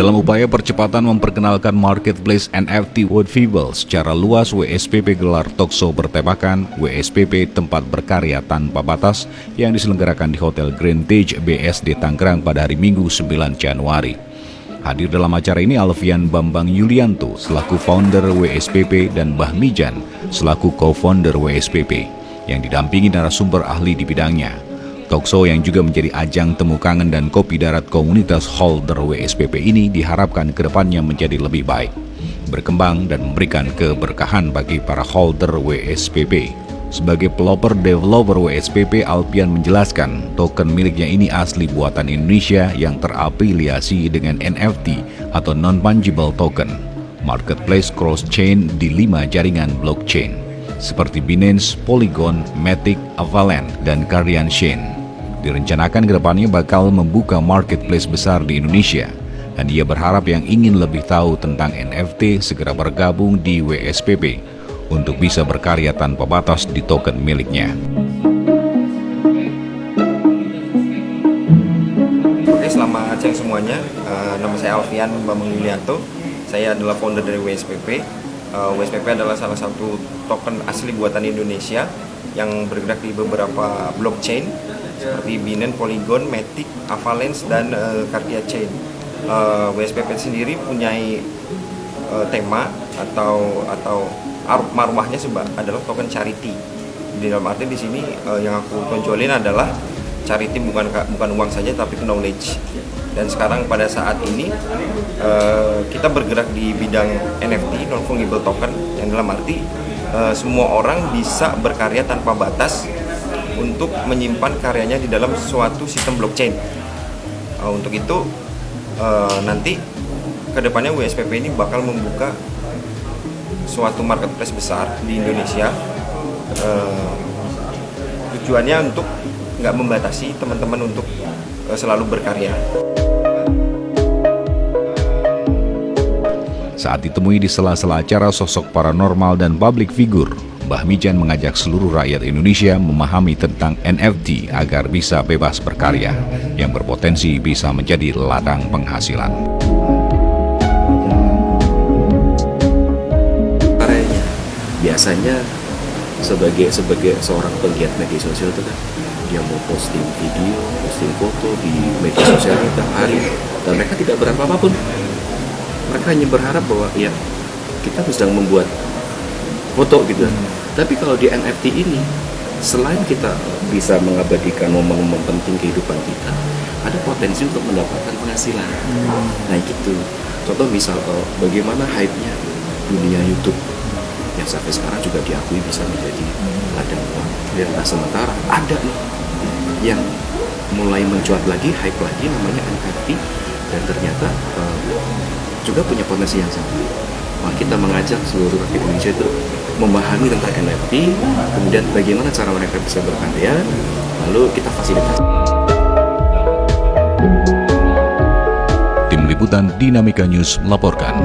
Dalam upaya percepatan memperkenalkan marketplace NFT Woodfeeble secara luas, WSPP gelar talkshow bertemakan WSPP Tempat Berkarya Tanpa Batas yang diselenggarakan di Hotel Grantage BSD Tangerang pada hari Minggu 9 Januari. Hadir dalam acara ini Alfian Bambang Yulianto selaku founder WSPP dan Bah Mijan selaku co-founder WSPP yang didampingi narasumber ahli di bidangnya. Talkshow yang juga menjadi ajang temu kangen dan kopi darat komunitas holder WSPP ini diharapkan kedepannya menjadi lebih baik, berkembang dan memberikan keberkahan bagi para holder WSPP. Sebagai pelopor developer WSPP, Alfian menjelaskan token miliknya ini asli buatan Indonesia yang terafiliasi dengan NFT atau non-fungible token, marketplace cross-chain di 5 jaringan blockchain, seperti Binance, Polygon, Matic, Avalanche, dan Guardian Chain. Direncanakan kedepannya bakal membuka marketplace besar di Indonesia, dan ia berharap yang ingin lebih tahu tentang NFT segera bergabung di WSPP untuk bisa berkarya tanpa batas di token miliknya. Oke, selamat siang semuanya. Nama saya Alfian Bambang Yulianto. Saya adalah founder dari WSPP. WSPP adalah salah satu token asli buatan Indonesia yang bergerak di beberapa blockchain seperti Binance, Polygon, Matic, Avalanche, dan Guardian Chain. WSPP sendiri punya tema atau marwahnya adalah token charity. Di dalam arti di sini yang aku tonjolin adalah charity bukan uang saja tapi knowledge. Dan sekarang pada saat ini kita bergerak di bidang NFT non fungible token yang dalam arti semua orang bisa berkarya tanpa batas untuk menyimpan karyanya di dalam suatu sistem blockchain. Untuk itu nanti kedepannya WSPP ini bakal membuka suatu marketplace besar di Indonesia. Tujuannya untuk nggak membatasi teman-teman untuk selalu berkarya. Saat ditemui di sela-sela acara sosok paranormal dan public figure, Bah Mijan mengajak seluruh rakyat Indonesia memahami tentang NFT agar bisa bebas berkarya yang berpotensi bisa menjadi ladang penghasilan. Karyanya biasanya sebagai seorang penggiat media sosial itu kan dia mau posting video, posting foto di media sosial tiap hari, dan mereka tidak berharap apapun. Mereka hanya berharap bahwa ya kita sedang membuat foto gitu. Tapi kalau di NFT ini, selain kita bisa mengabadikan momen-momen penting kehidupan kita, ada potensi untuk mendapatkan penghasilan. Nah gitu. Contoh misal bagaimana hype-nya dunia YouTube yang sampai sekarang juga diakui bisa menjadi ladang uang. Nah sementara ada nih yang mulai mencuat lagi, hype lagi, namanya NFT, dan ternyata juga punya potensi yang sama. Nah, kita mengajak seluruh rakyat Indonesia itu memahami tentang NFT, kemudian bagaimana cara mereka bisa berkarya, lalu kita fasilitasi. Tim Liputan Dinamika News melaporkan.